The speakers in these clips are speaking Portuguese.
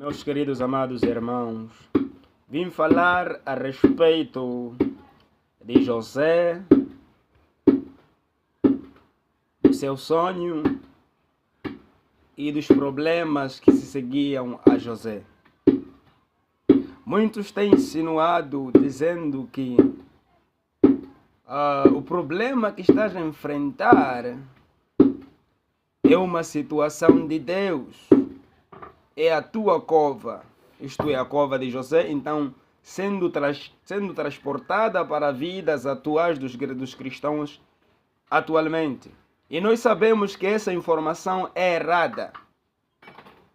Meus queridos amados irmãos, vim falar a respeito de José, do seu sonho e dos problemas que se seguiam a José. Muitos têm insinuado dizendo que o problema que estás a enfrentar é uma situação de Deus. É a tua cova, isto é, a cova de José, então sendo transportada para vidas atuais dos cristãos atualmente. E nós sabemos que essa informação é errada,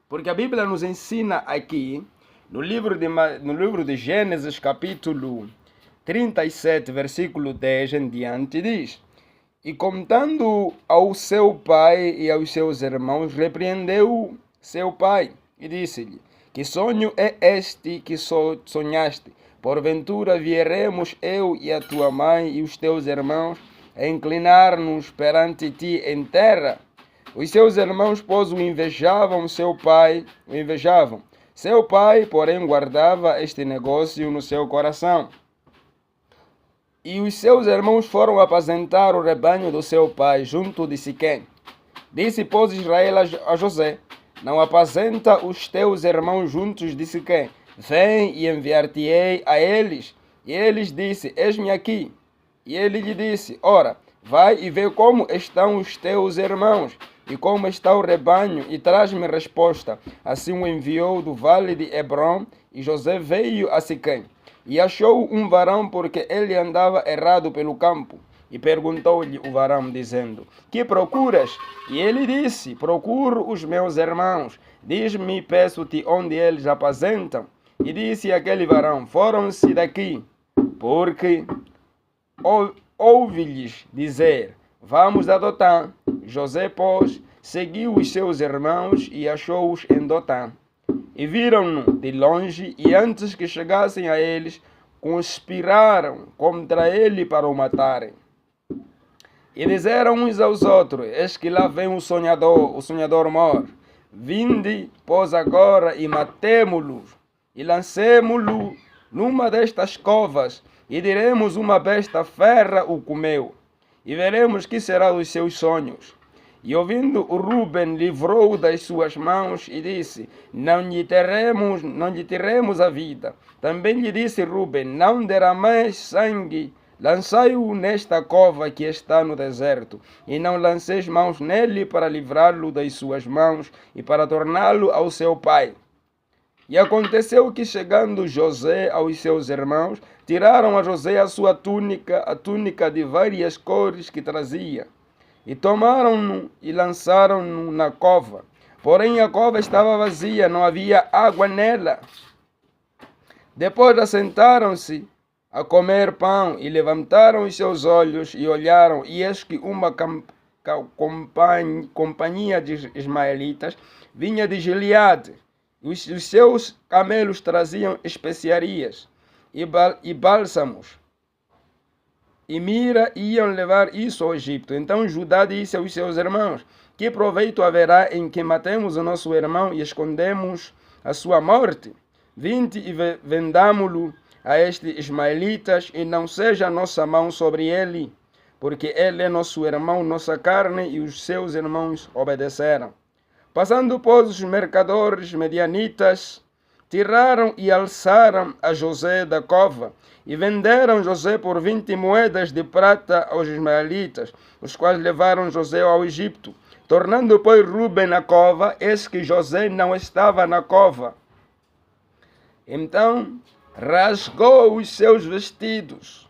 porque a Bíblia nos ensina aqui, no livro de Gênesis, capítulo 37, versículo 10 em diante, diz: E contando ao seu pai e aos seus irmãos, repreendeu seu pai e disse-lhe: Que sonho é este que sonhaste? Porventura vieremos eu e a tua mãe e os teus irmãos a inclinar-nos perante ti em terra? Os seus irmãos, pois, o invejavam. Seu pai, porém, guardava este negócio no seu coração. E os seus irmãos foram apacentar o rebanho do seu pai junto de Siquém. Disse, pois, Israel a José: Não apacenta os teus irmãos juntos de Siquém. Vem e enviar-te-ei a eles. E eles disse: Eis-me aqui. E ele lhe disse: Ora, vai e vê como estão os teus irmãos e como está o rebanho, e traz-me resposta. Assim o enviou do vale de Hebrom, e José veio a Siquém. E achou um varão, porque ele andava errado pelo campo. E perguntou-lhe o varão, dizendo: Que procuras? E ele disse: Procuro os meus irmãos. Diz-me, peço-te, onde eles apacentam. E disse aquele varão: Foram-se daqui, porque ouvi-lhes dizer: Vamos a Dotã. José, pois, seguiu os seus irmãos e achou-os em Dotã. E viram-no de longe, e antes que chegassem a eles, conspiraram contra ele para o matarem. E disseram uns aos outros: Eis que lá vem o sonhador mor. Vinde, pois, agora e matemo-lo, e lancemo-lo numa destas covas, e diremos: Uma besta ferra o comeu, e veremos que será dos seus sonhos. E ouvindo o Ruben, livrou-o das suas mãos e disse: Não lhe teremos a vida. Também lhe disse Ruben: Não derrameis sangue, lançai-o nesta cova que está no deserto, e não lanceis mãos nele para livrá-lo das suas mãos e para torná-lo ao seu pai. E aconteceu que, chegando José aos seus irmãos, tiraram a José a sua túnica, a túnica de várias cores que trazia, e tomaram-no e lançaram-no na cova. Porém a cova estava vazia, não havia água nela. Depois assentaram-se a comer pão, e levantaram os seus olhos e olharam, e eis que uma companhia de ismaelitas vinha de Gileade. Os seus camelos traziam especiarias e bálsamos, e mira, iam levar isso ao Egito. Então Judá disse aos seus irmãos: Que proveito haverá em que matemos o nosso irmão e escondemos a sua morte? Vinde e vendamo-lo a estes ismaelitas, e não seja a nossa mão sobre ele, porque ele é nosso irmão, nossa carne. E os seus irmãos obedeceram. Passando, pois, os mercadores medianitas, tiraram e alçaram a José da cova, e venderam José por 20 moedas de prata aos ismaelitas, os quais levaram José ao Egito. Tornando, pois, Ruben na cova, eis que José não estava na cova. Então rasgou os seus vestidos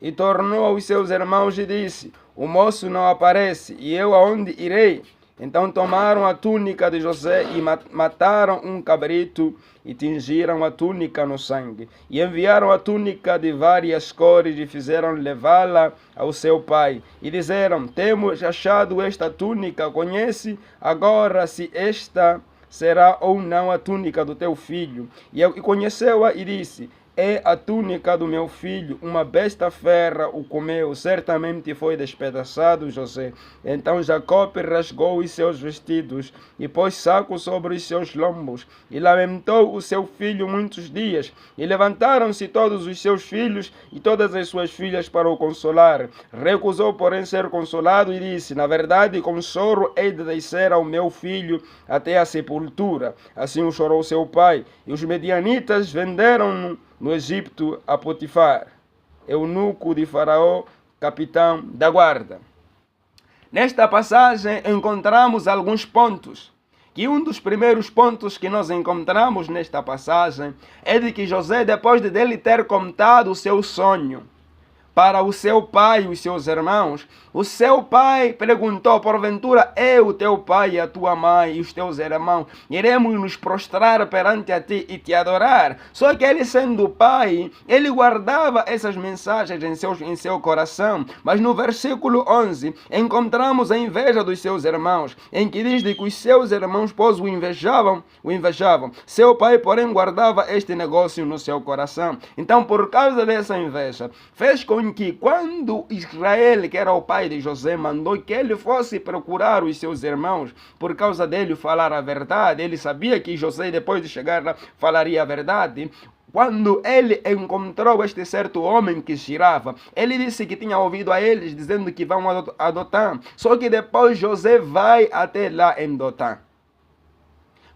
e tornou aos seus irmãos e disse: O moço não aparece, e eu aonde irei? Então tomaram a túnica de José e mataram um cabrito e tingiram a túnica no sangue. E enviaram a túnica de várias cores e fizeram levá-la ao seu pai. E disseram: Temos achado esta túnica, conhece agora se esta será ou não a túnica do teu filho. E conheceu-a e disse: é a túnica do meu filho, uma besta fera o comeu, certamente foi despedaçado, José. Então Jacó rasgou os seus vestidos e pôs saco sobre os seus lombos e lamentou o seu filho muitos dias. E levantaram-se todos os seus filhos e todas as suas filhas para o consolar. Recusou, porém, ser consolado e disse: na verdade, com choro hei de descer ao meu filho até a sepultura. Assim o chorou seu pai. E os medianitas venderam-no no Egito a Potifar, eunuco de Faraó, capitão da guarda. Nesta passagem encontramos alguns pontos. E um dos primeiros pontos que nós encontramos nesta passagem é de que José, depois de dele ter contado o seu sonho para o seu pai e os seus irmãos, o seu pai perguntou: porventura eu, teu pai e a tua mãe e os teus irmãos iremos nos prostrar perante a ti e te adorar? Só que ele, sendo pai, ele guardava essas mensagens em seu coração. Mas no versículo 11 encontramos a inveja dos seus irmãos, em que diz de que os seus irmãos, pois o invejavam. Seu pai, porém, guardava este negócio no seu coração. Então, por causa dessa inveja, fez com que quando Israel, que era o pai de José, mandou que ele fosse procurar os seus irmãos, por causa dele falar a verdade, ele sabia que José, depois de chegar lá, falaria a verdade. Quando ele encontrou este certo homem que girava, ele disse que tinha ouvido a eles dizendo que vão a Dotã. Só que depois José vai até lá em Dotã.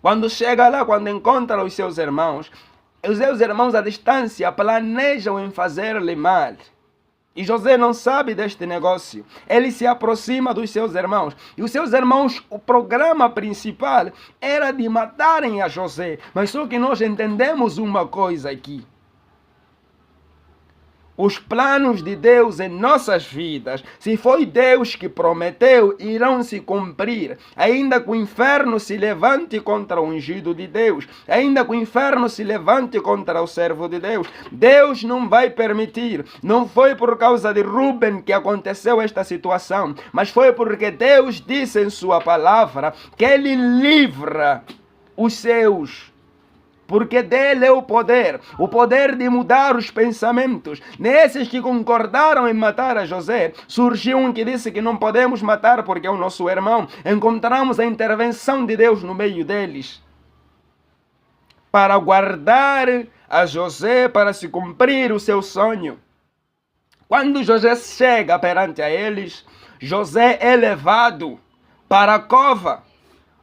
Quando chega lá, quando encontra os seus irmãos à distância planejam em fazer-lhe mal. E José não sabe deste negócio. Ele se aproxima dos seus irmãos. E os seus irmãos, o programa principal era de matarem a José. Mas só que nós entendemos uma coisa aqui. Os planos de Deus em nossas vidas, se foi Deus que prometeu, irão se cumprir. Ainda que o inferno se levante contra o ungido de Deus, ainda que o inferno se levante contra o servo de Deus, Deus não vai permitir. Não foi por causa de Rúben que aconteceu esta situação, mas foi porque Deus disse em sua palavra que ele livra os seus. Porque dele é o poder de mudar os pensamentos. Nesses que concordaram em matar a José, surgiu um que disse que não podemos matar porque é o nosso irmão. Encontramos a intervenção de Deus no meio deles, para guardar a José, para se cumprir o seu sonho. Quando José chega perante a eles, José é levado para a cova.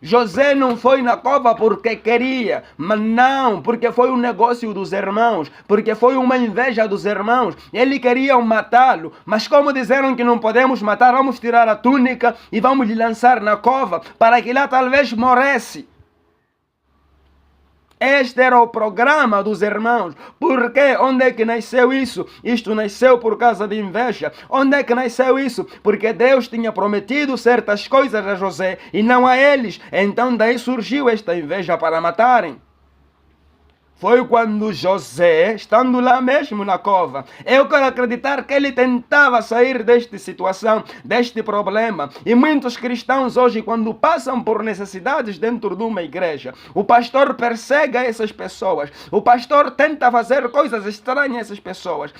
José não foi na cova porque queria, mas não, porque foi um negócio dos irmãos, porque foi uma inveja dos irmãos. Ele queria matá-lo, mas como disseram que não podemos matar, vamos tirar a túnica e vamos lhe lançar na cova, para que lá talvez morresse. Este era o programa dos irmãos. Por quê? Onde é que nasceu isso? Isto nasceu por causa de inveja. Onde é que nasceu isso? Porque Deus tinha prometido certas coisas a José e não a eles. Então daí surgiu esta inveja para matarem. Foi quando José, estando lá mesmo na cova, eu quero acreditar que ele tentava sair desta situação, deste problema. E muitos cristãos hoje, quando passam por necessidades dentro de uma igreja, o pastor persegue essas pessoas, o pastor tenta fazer coisas estranhas a essas pessoas.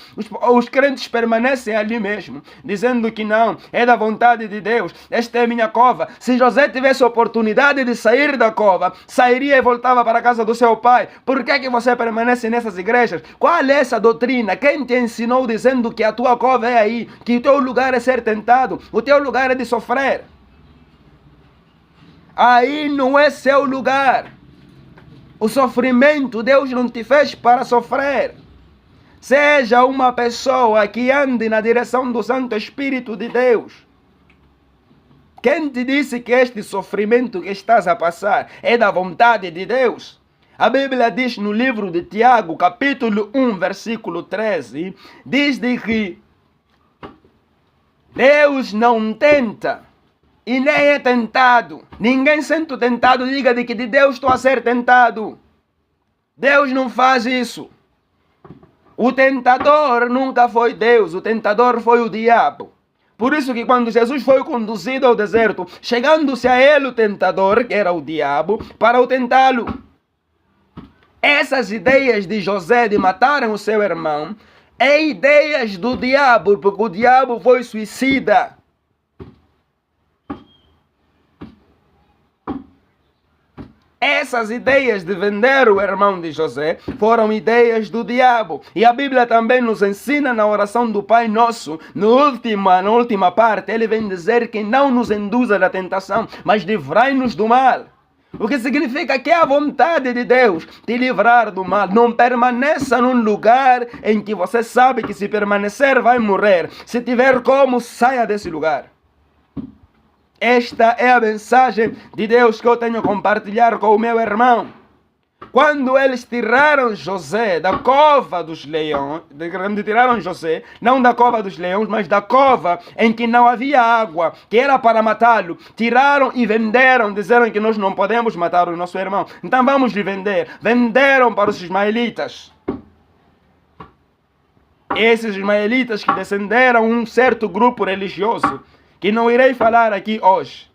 Os crentes permanecem ali mesmo, dizendo que não, é da vontade de Deus, esta é a minha cova. Se José tivesse a oportunidade de sair da cova, sairia e voltava para a casa do seu pai. Por que você permanece nessas igrejas? Qual é essa doutrina? Quem te ensinou dizendo que a tua cova é aí, que o teu lugar é ser tentado, o teu lugar é de sofrer? Aí não é seu lugar. O sofrimento, Deus não te fez para sofrer. Seja uma pessoa que ande na direção do Santo Espírito de Deus. Quem te disse que este sofrimento que estás a passar é da vontade de Deus? A Bíblia diz no livro de Tiago, capítulo 1, versículo 13, diz de que Deus não tenta e nem é tentado. Ninguém sendo tentado diga de que de Deus estou a ser tentado. Deus não faz isso. O tentador nunca foi Deus, o tentador foi o diabo. Por isso que quando Jesus foi conduzido ao deserto, chegando-se a ele o tentador, que era o diabo, para o tentá-lo. Essas ideias de José de matarem o seu irmão é ideias do diabo, porque o diabo foi suicida. Essas ideias de vender o irmão de José foram ideias do diabo. E a Bíblia também nos ensina na oração do Pai Nosso, na última parte, ele vem dizer que não nos induza da tentação, mas livrai-nos do mal. O que significa que é a vontade de Deus te livrar do mal. Não permaneça num lugar em que você sabe que se permanecer vai morrer. Se tiver como, saia desse lugar. Esta é a mensagem de Deus que eu tenho a compartilhar com o meu irmão. Quando eles tiraram José da cova dos leões, tiraram José, não da cova dos leões, mas da cova em que não havia água, que era para matá-lo, tiraram e venderam, disseram que nós não podemos matar o nosso irmão, então vamos lhe vender. Venderam para os ismaelitas. Esses ismaelitas que descenderam um certo grupo religioso, que não irei falar aqui hoje.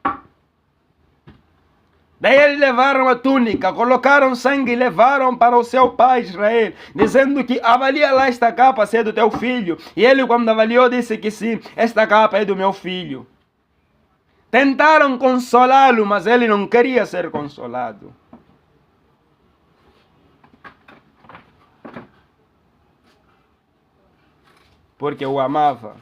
Daí eles levaram a túnica, colocaram sangue e levaram para o seu pai Israel, dizendo que avalia lá esta capa se é do teu filho. E ele, quando avaliou, disse que sim, esta capa é do meu filho. Tentaram consolá-lo, mas ele não queria ser consolado. Porque o amava.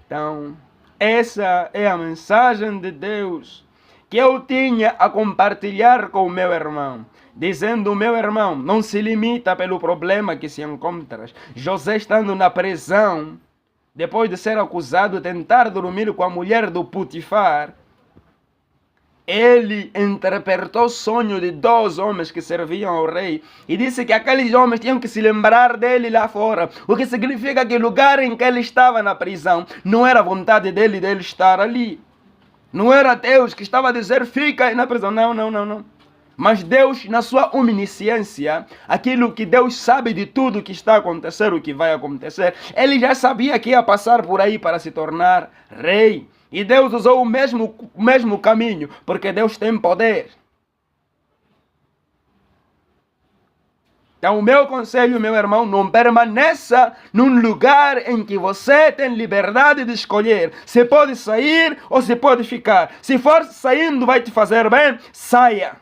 Então, essa é a mensagem de Deus que eu tinha a compartilhar com o meu irmão. Dizendo, meu irmão, não se limita pelo problema que se encontras. José estando na prisão, depois de ser acusado de tentar dormir com a mulher do Potifar, ele interpretou o sonho de 2 homens que serviam ao rei e disse que aqueles homens tinham que se lembrar dele lá fora, o que significa que o lugar em que ele estava na prisão não era a vontade dele estar ali. Não era Deus que estava a dizer, fica aí na prisão. Não. Mas Deus, na sua onisciência, aquilo que Deus sabe de tudo que está a acontecer, o que vai acontecer, ele já sabia que ia passar por aí para se tornar rei. E Deus usou o mesmo caminho, porque Deus tem poder. Então, o meu conselho, meu irmão, não permaneça num lugar em que você tem liberdade de escolher se pode sair ou se pode ficar. Se for saindo vai te fazer bem, saia.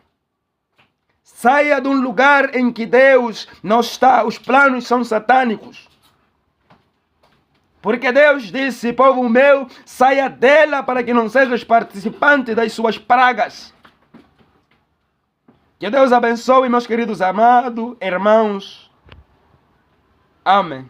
Saia de um lugar em que Deus não está, os planos são satânicos. Porque Deus disse, povo meu, saia dela para que não sejas participante das suas pragas. Que Deus abençoe, meus queridos amados irmãos. Amém.